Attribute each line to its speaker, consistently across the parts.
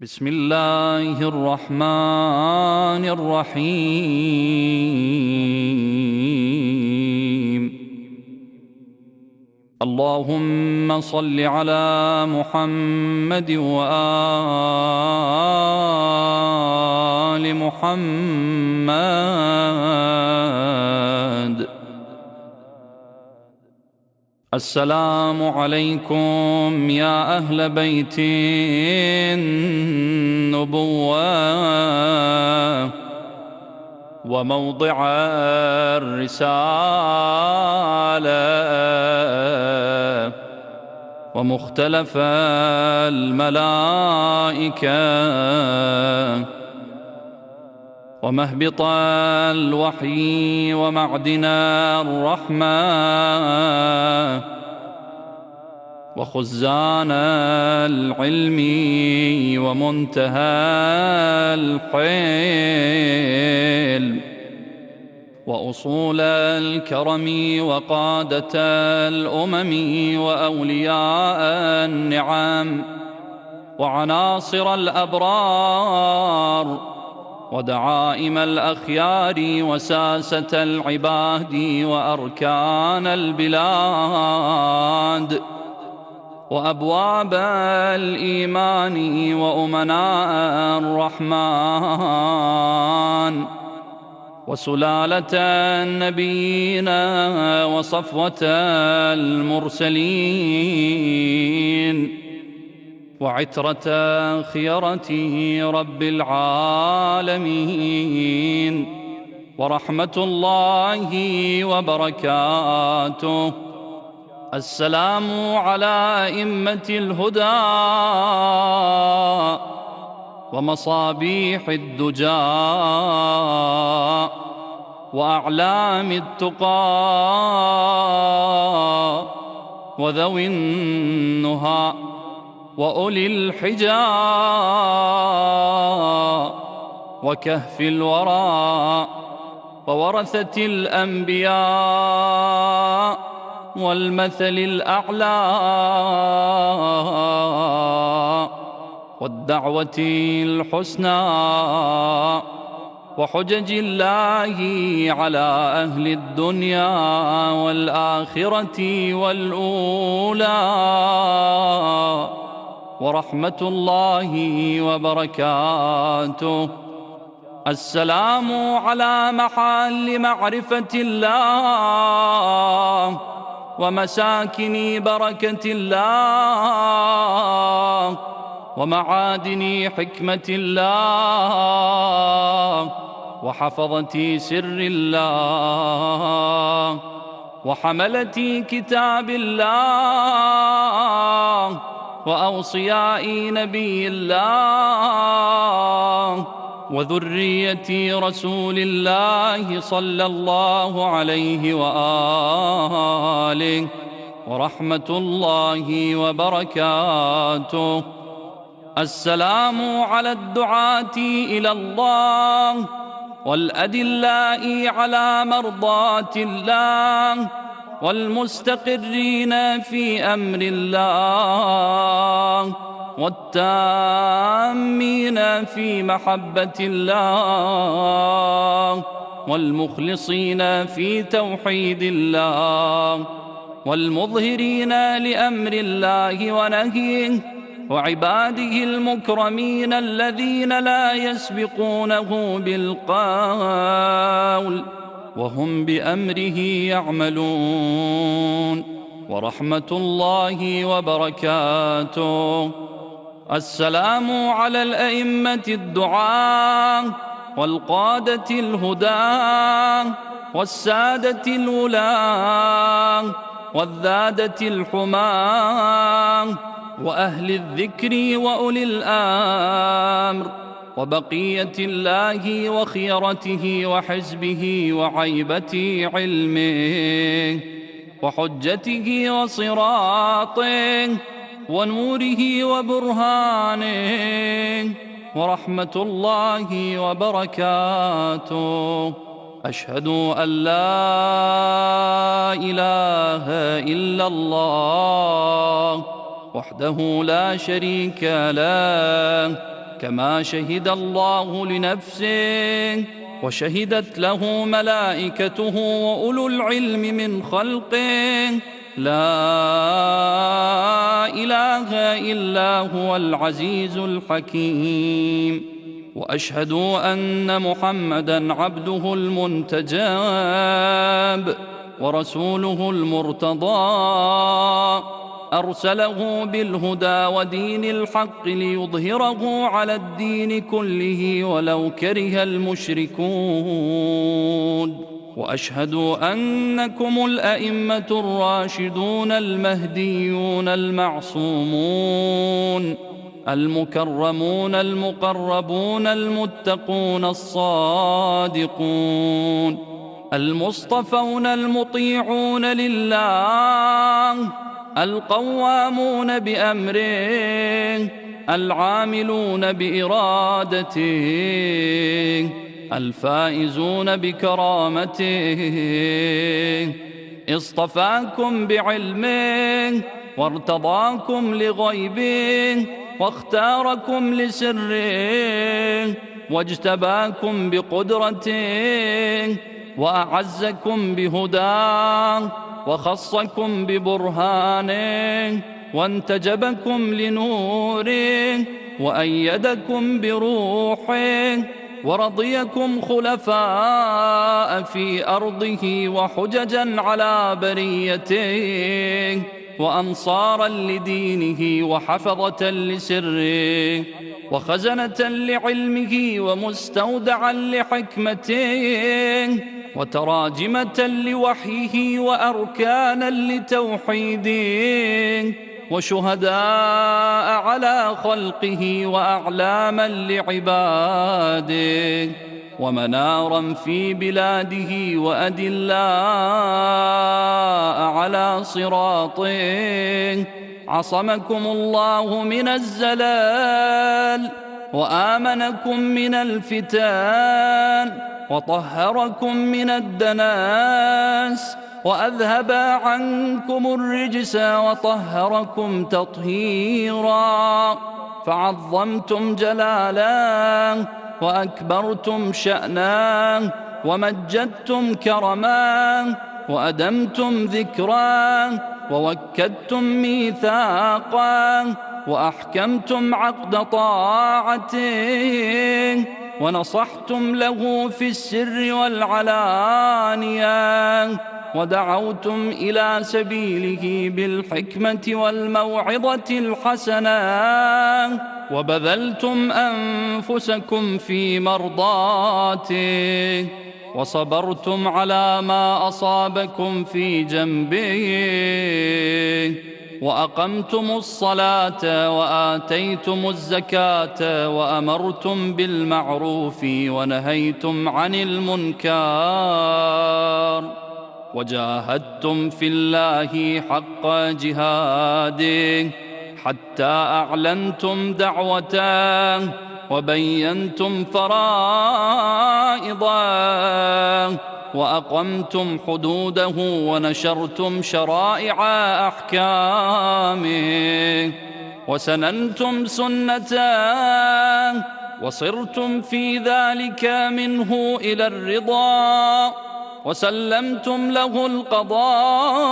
Speaker 1: بسم الله الرحمن الرحيم. اللهم صل على محمد وآل محمد. السلام عليكم يا أهل بيت النبوة وموضع الرسالة ومختلف الملائكة ومهبط الوحي ومعدن الرحمة وخزان العلم ومنتهى الحلم وأصول الكرم وقادة الأمم وأولياء النعم وعناصر الأبرار ودعائم الأخيار وساسة العباد وأركان البلاد وأبواب الإيمان وأمناء الرحمن وسلالة النبيين وصفوة المرسلين وعترة خيرة رب العالمين ورحمة الله وبركاته. السلام على أئمة الهدى ومصابيح الدجى وأعلام التقى وذوي النهى وأولي الحجى وكهف الورى وورثة الأنبياء والمثل الأعلى والدعوة الحسنى وحجج الله على أهل الدنيا والآخرة والأولى ورحمة الله وبركاته. السلام على محل معرفة الله ومساكن بركة الله ومعادن حكمة الله وحفظة سر الله وحملة كتاب الله وأوصياء نبي الله وذرية رسول الله صلى الله عليه وآله ورحمة الله وبركاته. السلام على الدعاة إلى الله والأدلاء على مرضاة الله والمستقرين في أمر الله والتامين في محبة الله والمخلصين في توحيد الله والمظهرين لأمر الله ونهيه وعباده المكرمين الذين لا يسبقونه بالقول وهم بأمره يعملون ورحمة الله وبركاته. السلام على الأئمة الدعاة والقادة الهدى والسادة الولاة والذادة الحماة وأهل الذكر وأولي الأمر وبقية الله وخيرته وحزبه وعيبة علمه وحجته وصراطه ونوره وبرهانه ورحمة الله وبركاته. أشهد أن لا إله إلا الله وحده لا شريك له كما شهد الله لنفسه وشهدت له ملائكته وأولو العلم من خلقه لا إله إلا هو العزيز الحكيم. وأشهد أن محمدًا عبده المنتجاب ورسوله المرتضى، أرسله بالهدى ودين الحق ليظهره على الدين كله ولو كره المشركون. وأشهد أنكم الأئمة الراشدون المهديون المعصومون المكرمون المقربون المتقون الصادقون المصطفون المطيعون لله القوامون بأمره العاملون بإرادته الفائزون بكرامته. اصطفاكم بعلمه وارتضاكم لغيبه واختاركم لسره واجتباكم بقدرته وأعزكم بهداه وخصكم ببرهانه وانتجبكم لنوره وأيدكم بروحه ورضيكم خلفاء في أرضه وحججا على بريته وأنصارا لدينه وحفظة لسره وخزنة لعلمه ومستودعا لحكمته وتراجمة لوحيه وأركانا لتوحيده وشهداء على خلقه وأعلاما لعباده ومنارا في بلاده وأدلاء على صراطه. عصمكم الله من الزلال وآمنكم من الفتان وطهركم من الدناس وأذهب عنكم الرجس وطهركم تطهيرا. فعظمتم جلاله وأكبرتم شأنه ومجدتم كرمه وأدمتم ذكراه ووكدتم ميثاقه وأحكمتم عقد طاعته ونصحتم له في السر والعلانية ودعوتم إلى سبيله بالحكمة والموعظة الحسنة وبذلتم أنفسكم في مرضاته وصبرتم على ما أصابكم في جنبه وأقمتم الصلاة وآتيتم الزكاة وأمرتم بالمعروف ونهيتم عن المنكر وجاهدتم في الله حق جهاده حتى أعلنتم دعوته وبينتم فرائضه وأقمتم حدوده ونشرتم شرائع أحكامه وسننتم سنته وصرتم في ذلك منه إلى الرضا وسلمتم له القضاء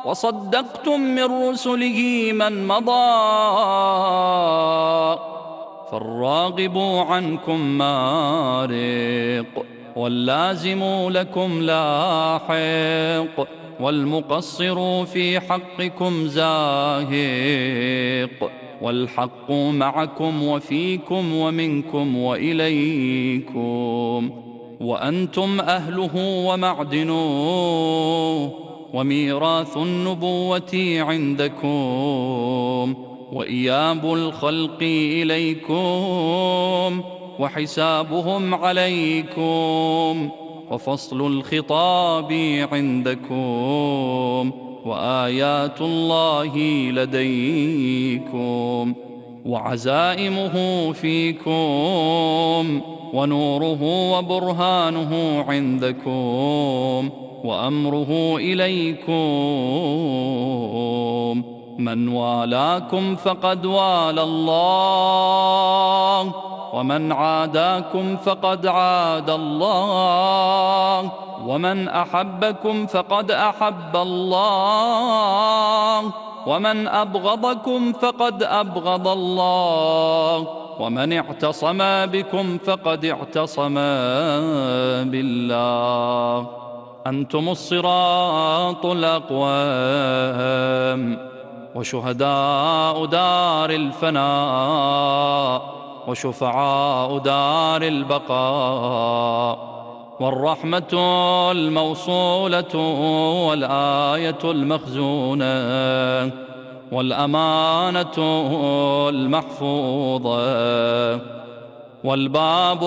Speaker 1: وصدقتم من رسله من مضى. فالراغب عنكم مارق واللازم لكم لاحق والمقصر في حقكم زاهق والحق معكم وفيكم ومنكم وإليكم وأنتم أهله ومعدنوه وميراث النبوة عندكم وإياب الخلق إليكم وحسابهم عليكم وفصل الخطاب عندكم وآيات الله لديكم وعزائمه فيكم ونوره وبرهانه عندكم وأمره إليكم. من والاكم فقد والى الله ومن عاداكم فقد عاد الله، ومن أحبكم فقد أحب الله، ومن أبغضكم فقد أبغض الله، ومن اعتصم بكم فقد اعتصم بالله. أنتم الصراط الأقوام، وشهداء دار الفناء، وشفعاء دار البقاء، والرحمة الموصولة، والآية المخزونة، والأمانة المحفوظة، والباب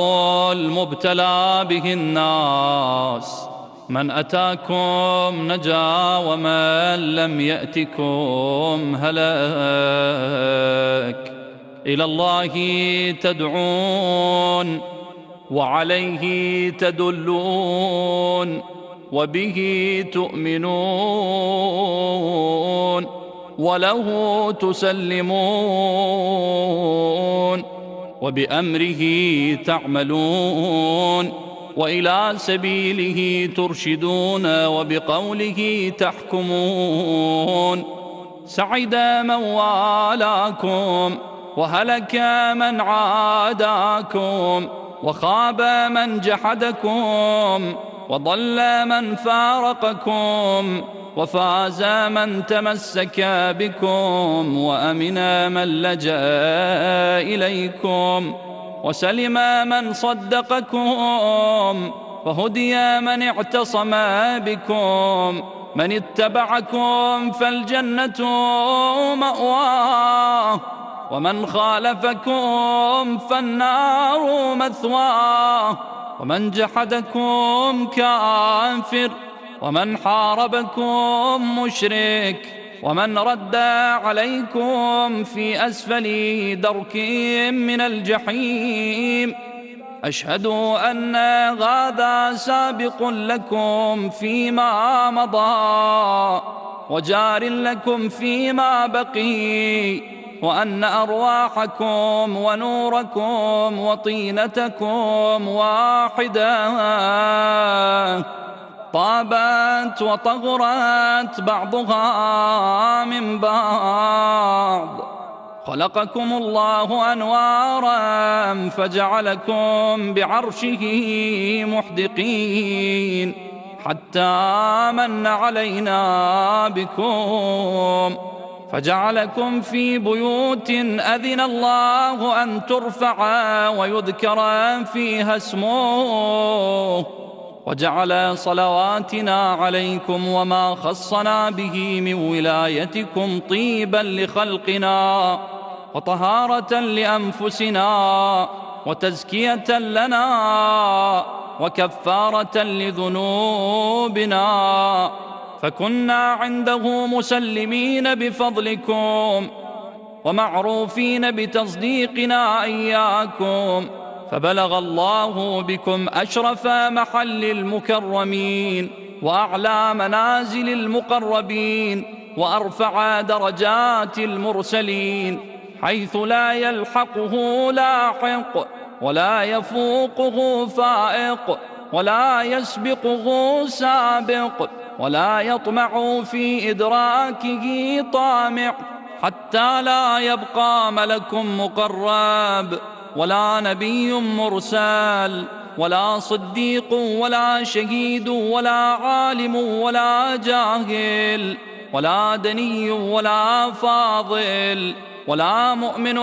Speaker 1: المبتلى به الناس. من أتاكم نجا، ومن لم يأتكم هلك. إلى الله تدعون، وعليه تدلون، وبه تؤمنون، وله تسلمون، وبأمره تعملون، وإلى سبيله ترشدون، وبقوله تحكمون. سعد من والاكم، وهلك من عاداكم، وخاب من جحدكم، وضل من فارقكم، وفاز من تمسك بكم، وأمن من لجأ إليكم، وسلم من صدقكم، وهدي من اعتصم بكم. من اتبعكم فالجنة مأواه، ومن خالفكم فالنار مثواه، ومن جحدكم كافر، ومن حاربكم مشرك، ومن رد عليكم في أسفل درك من الجحيم. أشهد أن هذا سابق لكم فيما مضى، وجار لكم فيما بقي، وأن أرواحكم ونوركم وطينتكم واحدة، طابت وطهرت بعضها من بعض. خلقكم الله أنوارا، فجعلكم بعرشه محدقين، حتى من علينا بكم، فجعلكم في بيوت أذن الله أن ترفع ويذكر فيها اسمه، وجعل صلواتنا عليكم وما خصنا به من ولايتكم طيبا لخلقنا، وطهارة لأنفسنا، وتزكية لنا، وكفارة لذنوبنا. فكنا عنده مسلمين بفضلكم، ومعروفين بتصديقنا إياكم، فبلغ الله بكم أشرف محل المكرمين، وأعلى منازل المقربين، وأرفع درجات المرسلين، حيث لا يلحقه لاحق، ولا يفوقه فائق، ولا يسبقه سابق، ولا يطمع في إدراكه طامع، حتى لا يبقى ملك مقرب، ولا نبي مرسل، ولا صديق، ولا شهيد، ولا عالم، ولا جاهل، ولا دني، ولا فاضل، ولا مؤمن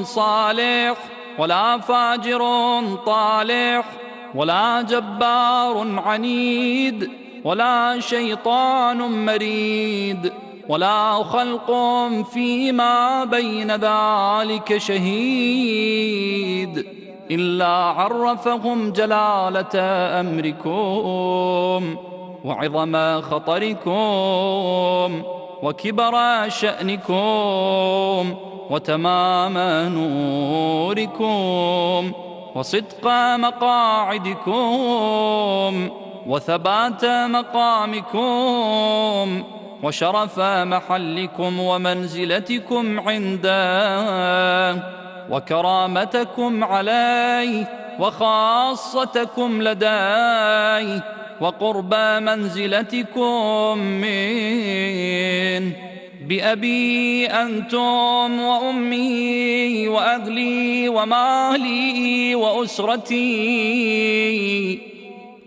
Speaker 1: صالح، ولا فاجر طالح، ولا جبار عنيد، ولا شيطان مريد، ولا خلق فيما بين ذلك شهيد، إلا عرفهم جلالة أمركم، وعظم خطركم، وكبر شأنكم، وتمام نوركم، وصدق مقاعدكم، وثبات مقامكم، وشرف محلكم ومنزلتكم عنده. وكرامتكم علي وخاصتكم لدي وقرب منزلتكم من بأبي أنتم وأمي وأهلي ومالي وأسرتي.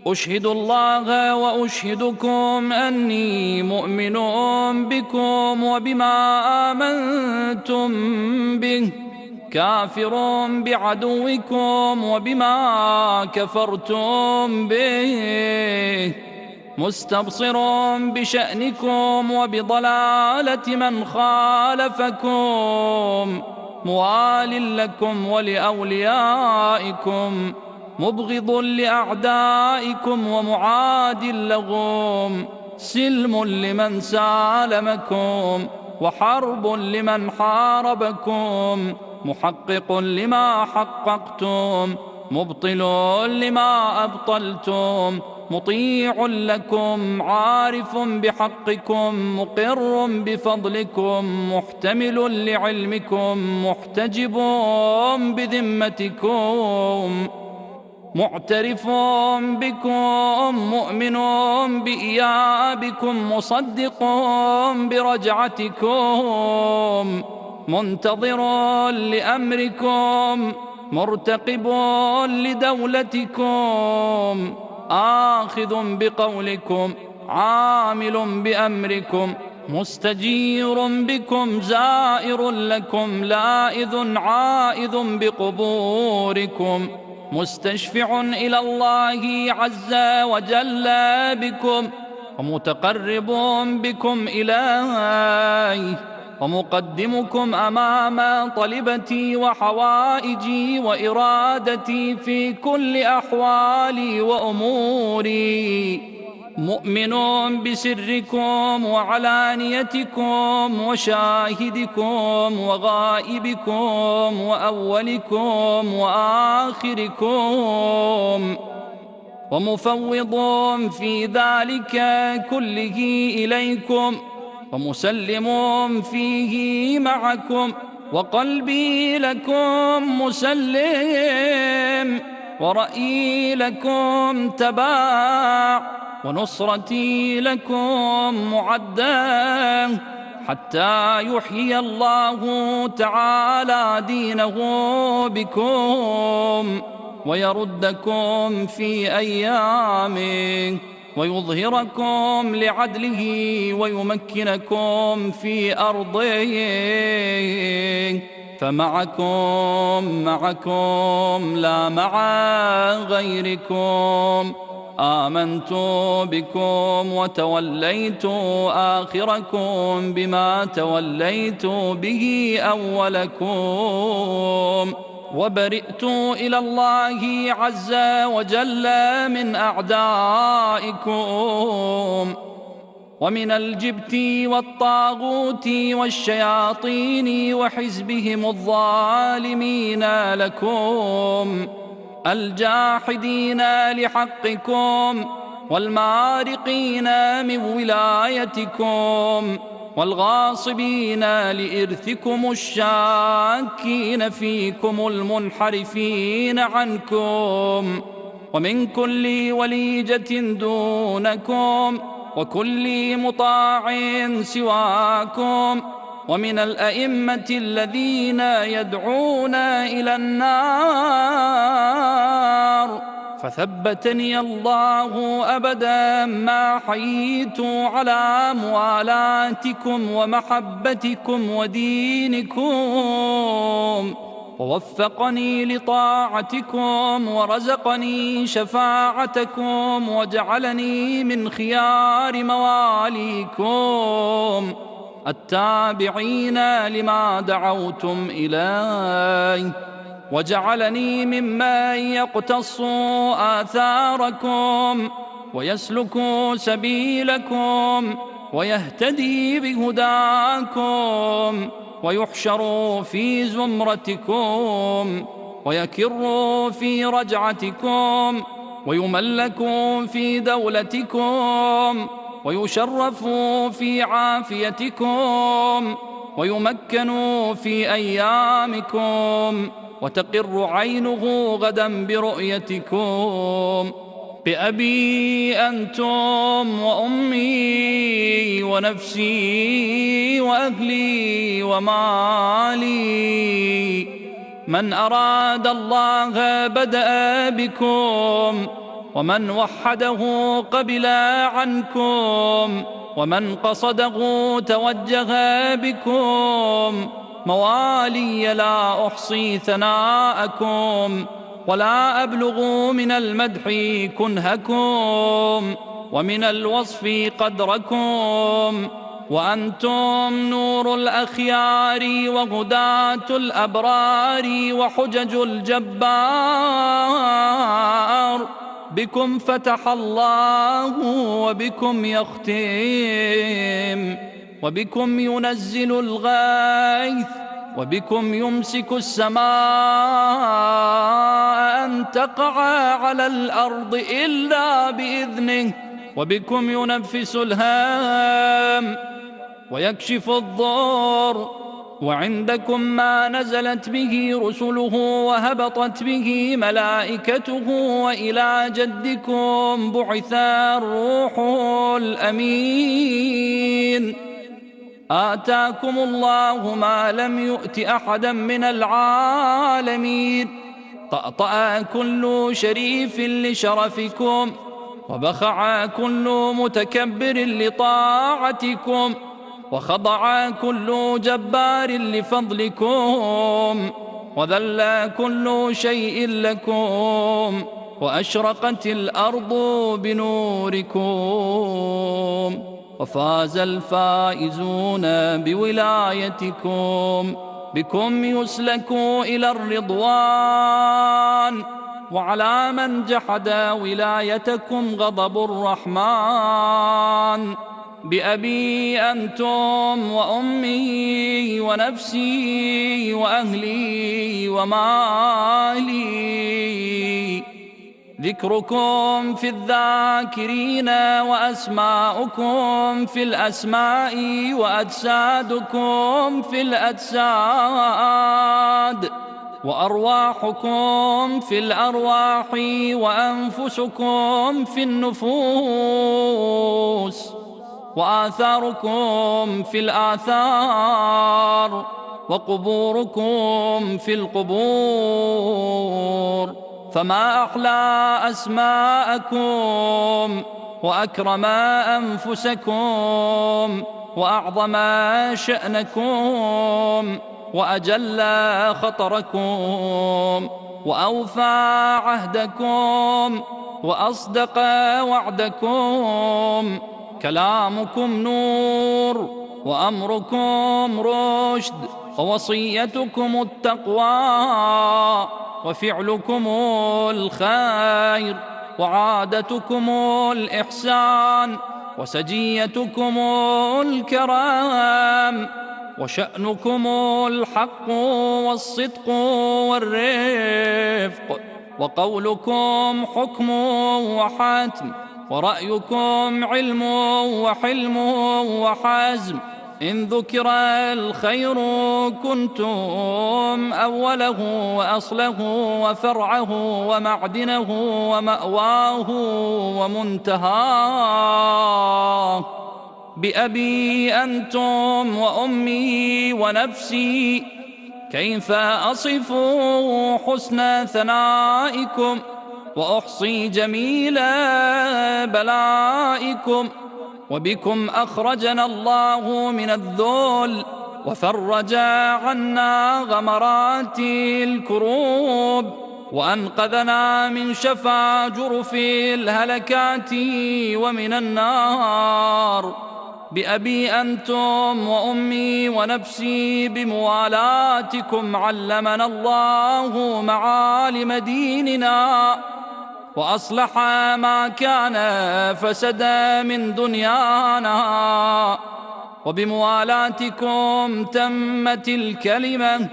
Speaker 1: أشهد الله وأشهدكم أني مؤمن بكم وبما آمنتم به، كافر بعدوكم وبما كفرتم به، مستبصر بشأنكم وبضلالة من خالفكم، موال لكم ولأوليائكم، مبغض لأعدائكم ومعاد لهم، سلم لمن سالمكم وحرب لمن حاربكم، محقق لما حققتم، مبطل لما أبطلتم، مطيع لكم، عارف بحقكم، مقر بفضلكم، محتمل لعلمكم، محتجب بذمتكم، معترف بكم، مؤمن بإيابكم، مصدق برجعتكم، منتظر لأمركم، مرتقب لدولتكم، آخذ بقولكم، عامل بأمركم، مستجير بكم، زائر لكم، لاذ عائذ بقبوركم، مستشفع إلى الله عز وجل بكم، ومتقرب بكم إليه، ومقدمكم أمام طلبتي وحوائجي وإرادتي في كل أحوالي وأموري، مؤمن بسركم وعلانيتكم وشاهدكم وغائبكم وأولكم وآخركم، ومفوض في ذلك كله إليكم، ومسلم فيه معكم، وقلبي لكم مسلم، ورأيي لكم تباع، ونصرتي لكم معدة، حتى يحيي الله تعالى دينه بكم، ويردكم في أيامه، ويظهركم لعدله، ويمكنكم في أرضه، فمعكم لا مع غيركم. آمنت بكم وتوليت آخركم بما توليت به أولكم، وبرئت إلى الله عز وجل من أعدائكم، ومن الجبت والطاغوت والشياطين وحزبهم الظالمين لكم، الجاحدين لحقكم، والمارقين من ولايتكم، والغاصبين لإرثكم، الشاكين فيكم، المنحرفين عنكم، ومن كل وليجة دونكم، وكل مطاع سواكم، ومن الأئمة الذين يدعون إلى النار، فثبتني الله أبدا ما حييت على موالاتكم ومحبتكم ودينكم، ووفقني لطاعتكم، ورزقني شفاعتكم، وجعلني من خيار مواليكم التابعين لما دعوتم إليه، وجعلني ممن يقتص آثاركم، ويسلك سبيلكم، ويهتدي بهداكم، ويحشر في زمرتكم، ويكر في رجعتكم، ويملك في دولتكم، ويشرف في عافيتكم، ويمكن في أيامكم، وتقر عينه غدا برؤيتكم. بأبي أنتم وأمي ونفسي وأهلي ومالي. من أراد الله بدأ بكم، ومن وحده قبل عنكم، ومن قصده توجه بكم. موالي لا أحصي ثناءكم، ولا أبلغ من المدح كنهكم، ومن الوصف قدركم. وأنتم نور الأخيار وهداة الأبرار وحجج الجبار. بكم فتح الله وبكم يختم، وبكم ينزل الغيث، وبكم يمسك السماء أن تقع على الأرض إلا بإذنه، وبكم ينفس الهام ويكشف الضر. وعندكم ما نزلت به رسله وهبطت به ملائكته، وإلى جدكم بعث الروح الأمين. آتاكم الله ما لم يؤت أحدا من العالمين. طأطأ كل شريف لشرفكم، وبخع كل متكبر لطاعتكم، وخضع كل جبار لفضلكم، وذل كل شيء لكم، وأشرقت الأرض بنوركم، وفاز الفائزون بولايتكم. بكم يسلك إلى الرضوان، وعلى من جحد ولايتكم غضب الرحمن. بأبي أنتم وأمي ونفسي وأهلي ومالي. ذكركم في الذاكرين، وأسماؤكم في الأسماء، وأجسادكم في الأجساد، وأرواحكم في الأرواح، وأنفسكم في النفوس، وآثاركم في الآثار، وقبوركم في القبور. فما أحلى أسماءكم، وأكرم أنفسكم، وأعظم شأنكم، وأجل خطركم، وأوفى عهدكم، وأصدق وعدكم. كلامكم نور، وأمركم رشد، ووصيتكم التقوى، وفعلكم الخير، وعادتكم الإحسان، وسجيتكم الكرام، وشأنكم الحق والصدق والرفق، وقولكم حكم وحتم، ورأيكم علم وحلم وحزم. إن ذكر الخير كنتم أوله وأصله وفرعه ومعدنه ومأواه ومنتهاه. بأبي أنتم وأمي ونفسي، كيف أصف حسن ثنائكم، وأحصي جميل بلائكم. وبكم أخرجنا الله من الذل، وفرج عنا غمرات الكروب، وأنقذنا من شفا جرف الهلكات ومن النار. بأبي أنتم وأمي ونفسي، بموالاتكم علمنا الله معالم ديننا، وأصلح ما كان فسد من دنيانا. وبموالاتكم تمت الكلمة،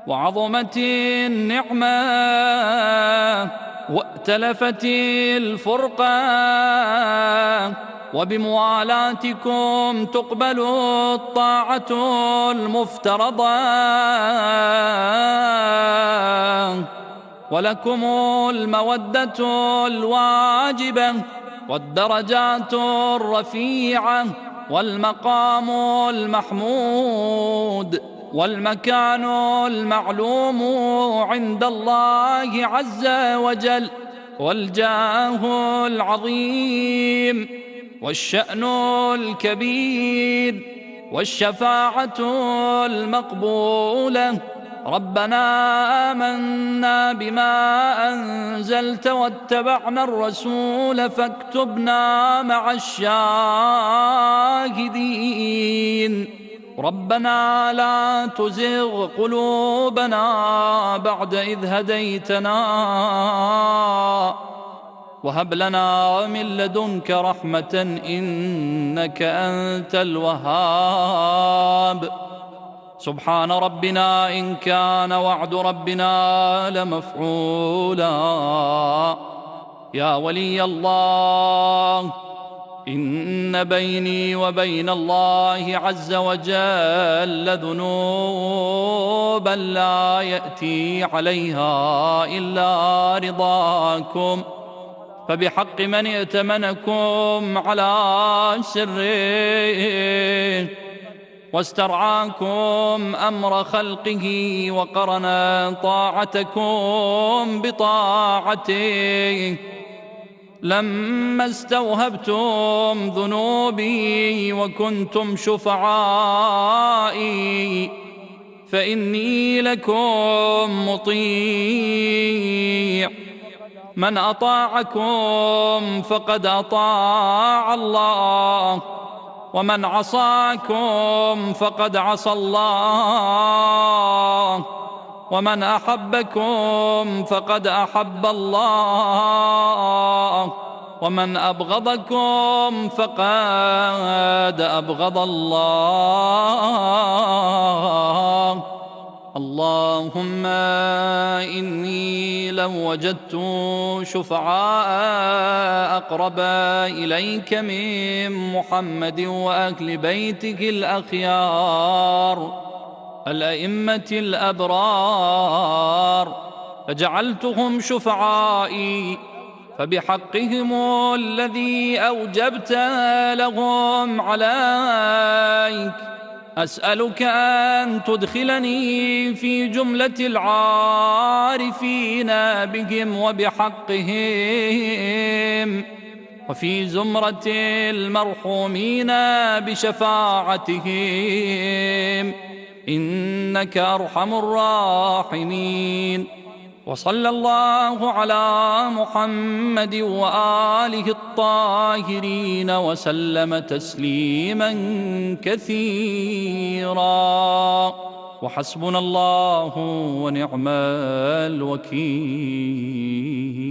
Speaker 1: وعظمت النعمة، وائتلفت الفرقة، وبموالاتكم تقبل الطاعة المفترضة، ولكم المودة الواجبة والدرجات الرفيعة والمقام المحمود والمكان المعلوم عند الله عز وجل، والجاه العظيم والشأن الكبير والشفاعة المقبولة. ربنا آمنا بما أنزلت واتبعنا الرسول فاكتبنا مع الشاهدين. ربنا لا تزغ قلوبنا بعد إذ هديتنا وهب لنا من لدنك رحمة إنك أنت الوهاب. سبحان ربنا إن كان وعد ربنا لمفعولا. يا ولي الله، إن بيني وبين الله عز وجل ذنوبا لا يأتي عليها إلا رضاكم، فبحق من ائتمنكم على سره واسترعاكم أمر خلقه وقرن طاعتكم بطاعته، لما استوهبتم ذنوبي وكنتم شفعائي، فإني لكم مطيع. من أطاعكم فقد أطاع الله، ومن عصاكم فقد عصى الله، ومن أحبكم فقد أحب الله، ومن أبغضكم فقد أبغض الله. اللهم إني لو وجدت شفعاء أقرب إليك من محمد وأهل بيته الأخيار الأئمة الأبرار فجعلتهم شفعائي، فبحقهم الذي أوجبت لهم عليك أسألك أن تدخلني في جملة العارفين بهم وبحقهم، وفي زمرة المرحومين بشفاعتهم، إنك أرحم الراحمين. وصلى الله على محمد وآله الطاهرين وسلم تسليما كثيرا، وحسبنا الله ونعم الوكيل.